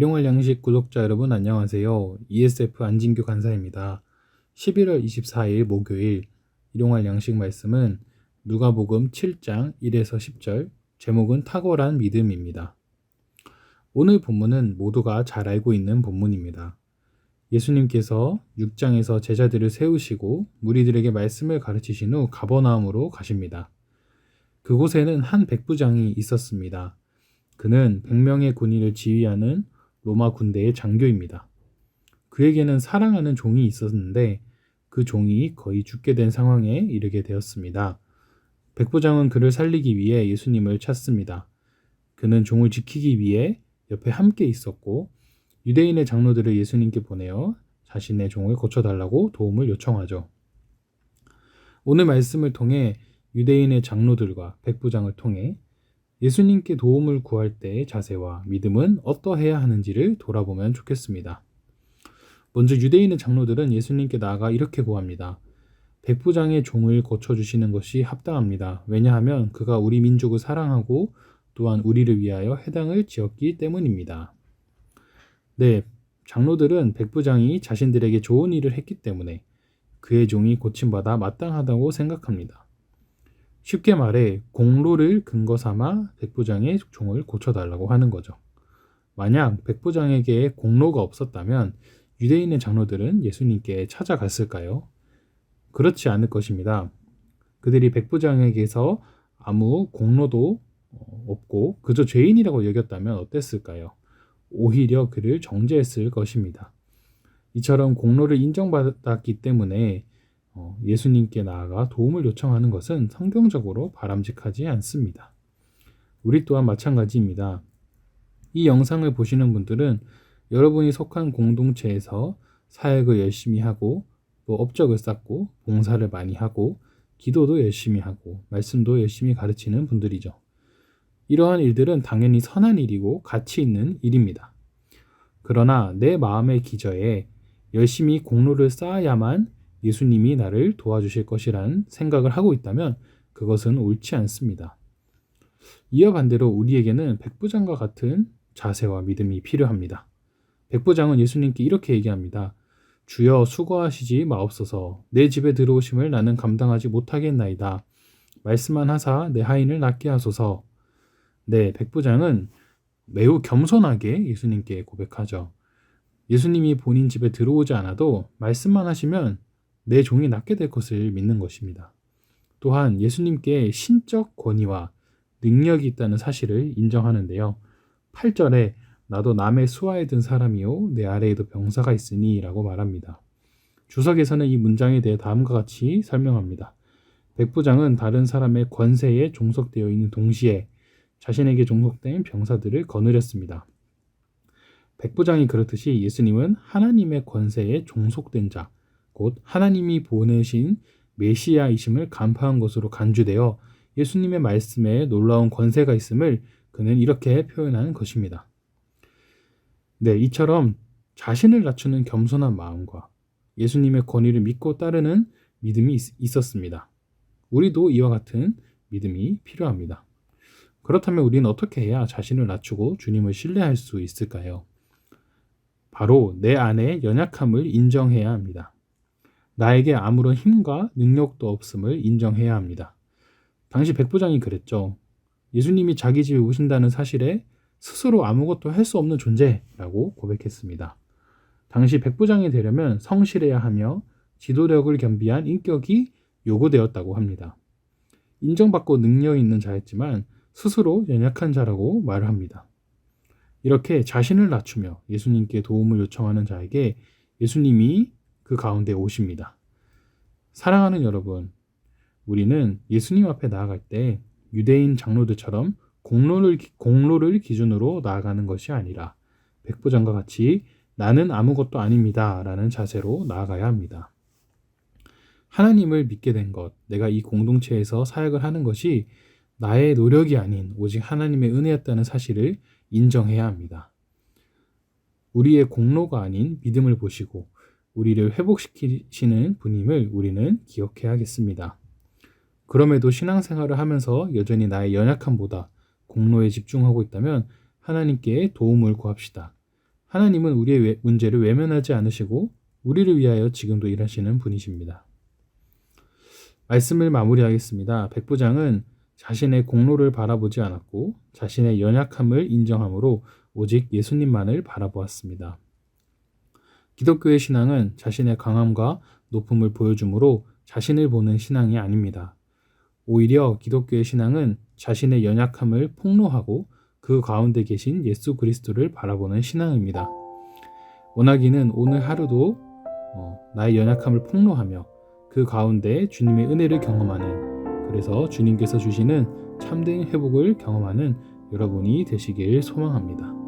일용할 양식 구독자 여러분 안녕하세요. ESF 안진규 간사입니다. 11월 24일 목요일 일용할 양식 말씀은 누가복음 7장 1에서 10절, 제목은 탁월한 믿음입니다. 오늘 본문은 모두가 잘 알고 있는 본문입니다. 예수님께서 6장에서 제자들을 세우시고 무리들에게 말씀을 가르치신 후 가버나움으로 가십니다. 그곳에는 한 백부장이 있었습니다. 그는 100명의 군인을 지휘하는 로마 군대의 장교입니다. 그에게는 사랑하는 종이 있었는데 그 종이 거의 죽게 된 상황에 이르게 되었습니다. 백부장은 그를 살리기 위해 예수님을 찾습니다. 그는 종을 지키기 위해 옆에 함께 있었고 유대인의 장로들을 예수님께 보내어 자신의 종을 고쳐달라고 도움을 요청하죠. 오늘 말씀을 통해 유대인의 장로들과 백부장을 통해 예수님께 도움을 구할 때의 자세와 믿음은 어떠해야 하는지를 돌아보면 좋겠습니다. 먼저 유대인의 장로들은 예수님께 나아가 이렇게 구합니다. 백부장의 종을 고쳐주시는 것이 합당합니다. 왜냐하면 그가 우리 민족을 사랑하고 또한 우리를 위하여 해당을 지었기 때문입니다. 네, 장로들은 백부장이 자신들에게 좋은 일을 했기 때문에 그의 종이 고침받아 마땅하다고 생각합니다. 쉽게 말해 공로를 근거 삼아 백부장의 종을 고쳐달라고 하는 거죠. 만약 백부장에게 공로가 없었다면 유대인의 장로들은 예수님께 찾아갔을까요? 그렇지 않을 것입니다. 그들이 백부장에게서 아무 공로도 없고 그저 죄인이라고 여겼다면 어땠을까요? 오히려 그를 정죄했을 것입니다. 이처럼 공로를 인정받았기 때문에 예수님께 나아가 도움을 요청하는 것은 성경적으로 바람직하지 않습니다. 우리 또한 마찬가지입니다. 이 영상을 보시는 분들은 여러분이 속한 공동체에서 사역을 열심히 하고 또 업적을 쌓고 봉사를 많이 하고 기도도 열심히 하고 말씀도 열심히 가르치는 분들이죠. 이러한 일들은 당연히 선한 일이고 가치 있는 일입니다. 그러나 내 마음의 기저에 열심히 공로를 쌓아야만 예수님이 나를 도와주실 것이라는 생각을 하고 있다면 그것은 옳지 않습니다. 이와 반대로 우리에게는 백부장과 같은 자세와 믿음이 필요합니다. 백부장은 예수님께 이렇게 얘기합니다. 주여 수고하시지 마옵소서. 내 집에 들어오심을 나는 감당하지 못하겠나이다. 말씀만 하사 내 하인을 낫게 하소서. 네, 백부장은 매우 겸손하게 예수님께 고백하죠. 예수님이 본인 집에 들어오지 않아도 말씀만 하시면 내 종이 낫게 될 것을 믿는 것입니다. 또한 예수님께 신적 권위와 능력이 있다는 사실을 인정하는데요. 8절에 나도 남의 수하에 든 사람이요 내 아래에도 병사가 있으니 라고 말합니다. 주석에서는 이 문장에 대해 다음과 같이 설명합니다. 백부장은 다른 사람의 권세에 종속되어 있는 동시에 자신에게 종속된 병사들을 거느렸습니다. 백부장이 그렇듯이 예수님은 하나님의 권세에 종속된 자, 곧 하나님이 보내신 메시아이심을 간파한 것으로 간주되어 예수님의 말씀에 놀라운 권세가 있음을 그는 이렇게 표현하는 것입니다. 네, 이처럼 자신을 낮추는 겸손한 마음과 예수님의 권위를 믿고 따르는 믿음이 있었습니다. 우리도 이와 같은 믿음이 필요합니다. 그렇다면 우리는 어떻게 해야 자신을 낮추고 주님을 신뢰할 수 있을까요? 바로 내 안의 연약함을 인정해야 합니다. 나에게 아무런 힘과 능력도 없음을 인정해야 합니다. 당시 백부장이 그랬죠. 예수님이 자기 집에 오신다는 사실에 스스로 아무것도 할 수 없는 존재라고 고백했습니다. 당시 백부장이 되려면 성실해야 하며 지도력을 겸비한 인격이 요구되었다고 합니다. 인정받고 능력 있는 자였지만 스스로 연약한 자라고 말을 합니다. 이렇게 자신을 낮추며 예수님께 도움을 요청하는 자에게 예수님이 그 가운데 오십니다. 사랑하는 여러분, 우리는 예수님 앞에 나아갈 때 유대인 장로들처럼 공로를 기준으로 나아가는 것이 아니라 백부장과 같이 나는 아무것도 아닙니다 라는 자세로 나아가야 합니다. 하나님을 믿게 된 것, 내가 이 공동체에서 사역을 하는 것이 나의 노력이 아닌 오직 하나님의 은혜였다는 사실을 인정해야 합니다. 우리의 공로가 아닌 믿음을 보시고 우리를 회복시키시는 분임을 우리는 기억해야겠습니다. 그럼에도 신앙생활을 하면서 여전히 나의 연약함보다 공로에 집중하고 있다면 하나님께 도움을 구합시다. 하나님은 우리의 문제를 외면하지 않으시고 우리를 위하여 지금도 일하시는 분이십니다. 말씀을 마무리하겠습니다. 백부장은 자신의 공로를 바라보지 않았고 자신의 연약함을 인정함으로 오직 예수님만을 바라보았습니다. 기독교의 신앙은 자신의 강함과 높음을 보여주므로 자신을 보는 신앙이 아닙니다. 오히려 기독교의 신앙은 자신의 연약함을 폭로하고 그 가운데 계신 예수 그리스도를 바라보는 신앙입니다. 원하기는 오늘 하루도 나의 연약함을 폭로하며 그 가운데 주님의 은혜를 경험하는, 그래서 주님께서 주시는 참된 회복을 경험하는 여러분이 되시길 소망합니다.